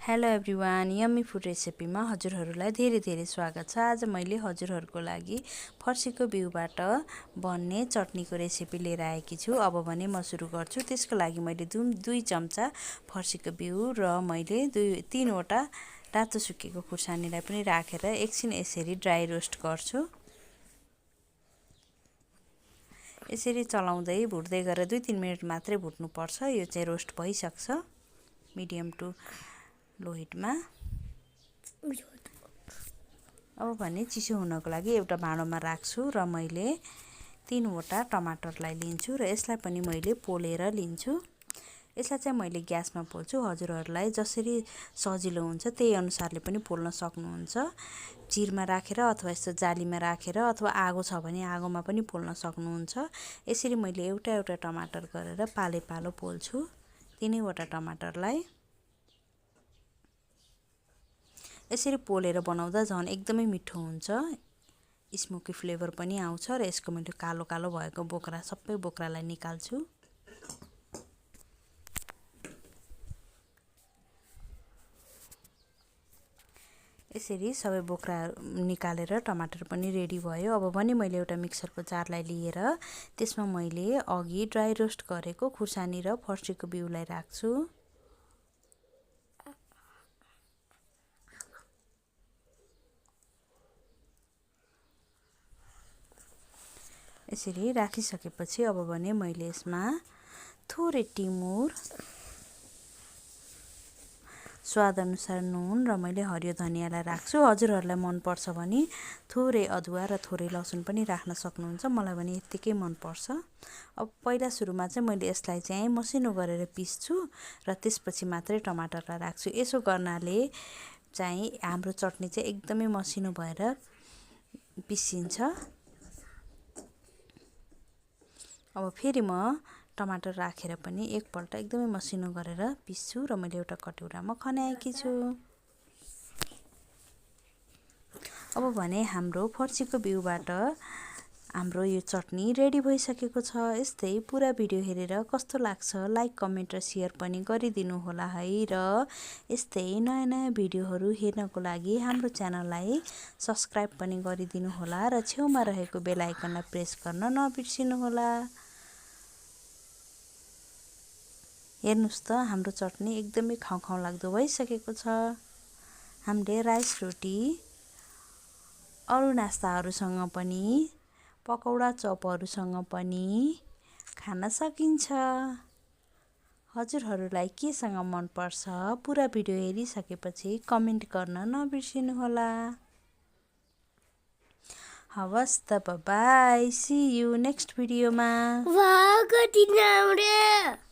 Hello everyone, yummy food रेसिपीमा हजुरहरूलाई धेरै धेरै स्वागत छ। आज मैले हजुरहरूको लागि फर्सीको बिउबाट बन्ने चटनीको रेसिपी लिएर आएकी छु। अब भने म सुरु गर्छु। त्यसको लागि मैले 2 चम्चा फर्सीको बिउ र मैले 3वटा रातो सुकेको खुर्सानीलाई पनि राखेर एकछिन यसरी ड्राई रोस्ट गर्छु। यसरी चलाउँदै भुट्दै गरेर 2-3 मिनेट मात्रै भुट्नुपर्छ। यो चाहिँ रोस्ट भइसक्छ मिडियम टु लो हिटमा। अब भने चिसो हुनको लागि एउटा भाँडोमा राख्छु र मैले 3वटा टमाटरलाई लिन्छु र यसलाई पनि मैले पोलेर लिन्छु। यसलाई चाहिँ मैले ग्यासमा पोल्छु। हजुरहरूलाई जसरी सजिलो हुन्छ त्यही अनुसारले पनि पोल्न सक्नुहुन्छ। चिरमा राखेर अथवा यस्तो जालीमा राखेर अथवा आगो छ भने आगोमा पनि पोल्न सक्नुहुन्छ। यसरी मैले एउटा टमाटर गरेर पाले पालो पोल्छु। 3वटा टमाटरलाई यसरी पोलेर बनाउँदा झन् एकदमै मिठो हुन्छ, स्मोकी फ्लेभर पनि आउँछ र यसको मैले कालो कालो भएको बोक्रा सबै बोक्रालाई निकाल्छु। यसरी सबै बोक्रा निकालेर टमाटर पनि रेडी भयो। अब भने मैले एउटा मिक्सरको जारलाई लिएर त्यसमा मैले अघि ड्राई रोस्ट गरेको खुर्सानी र फर्सीको बिउलाई राख्छु। यसरी राखिसकेपछि अब भने मैले यसमा थोरै टिमुर, स्वादअनुसार नुन र मैले हरियो धनियालाई राख्छु। हजुरहरूलाई मन पर्छ भने थोरै अदुवा र थोरै लसुन पनि राख्न सक्नुहुन्छ। मलाई भने यतिकै मन पर्छ। अब पहिला सुरुमा चाहिँ मैले यसलाई चाहिँ मसिनो गरेर पिस्छु र त्यसपछि मात्रै टमाटरलाई राख्छु। यसो गर्नाले चाहिँ हाम्रो चटनी चाहिँ एकदमै मसिनो भएर पिसिन्छ। अब फेरि म टमाटर राखेर पनि एकपल्ट एकदमै मसिनो गरेर पिस्छु र मैले एउटा कटौरामा खन्याएकी छु। अब भने हाम्रो फर्सीको बिउबाट हाम्रो यो चटनी रेडी भइसकेको छ। यस्तै पुरा भिडियो हेरेर कस्तो लाग्छ लाइक, कमेन्ट र सेयर पनि गरिदिनु होला है। र यस्तै नयाँ भिडियोहरू हेर्नको लागि हाम्रो च्यानललाई सब्स्क्राइब पनि गरिदिनु होला र छेउमा रहेको बेल आइकनलाई प्रेस गर्न नबिर्सिनु होला। हेर्नुस् त हाम्रो चटनी एकदमै खाउ लाग्दो भइसकेको छ। हामीले राइस रोटी, अरू नास्ताहरूसँग पनि, पकौडा चपहरूसँग पनि खान सकिन्छ। हजुरहरूलाई केसँग मन पर्छ पुरा भिडियो हेरिसकेपछि कमेन्ट गर्न नबिर्सिनु होला। हवस् त, बाई, सी यू नेक्स्ट भिडियोमा। वाह कति राम्रो।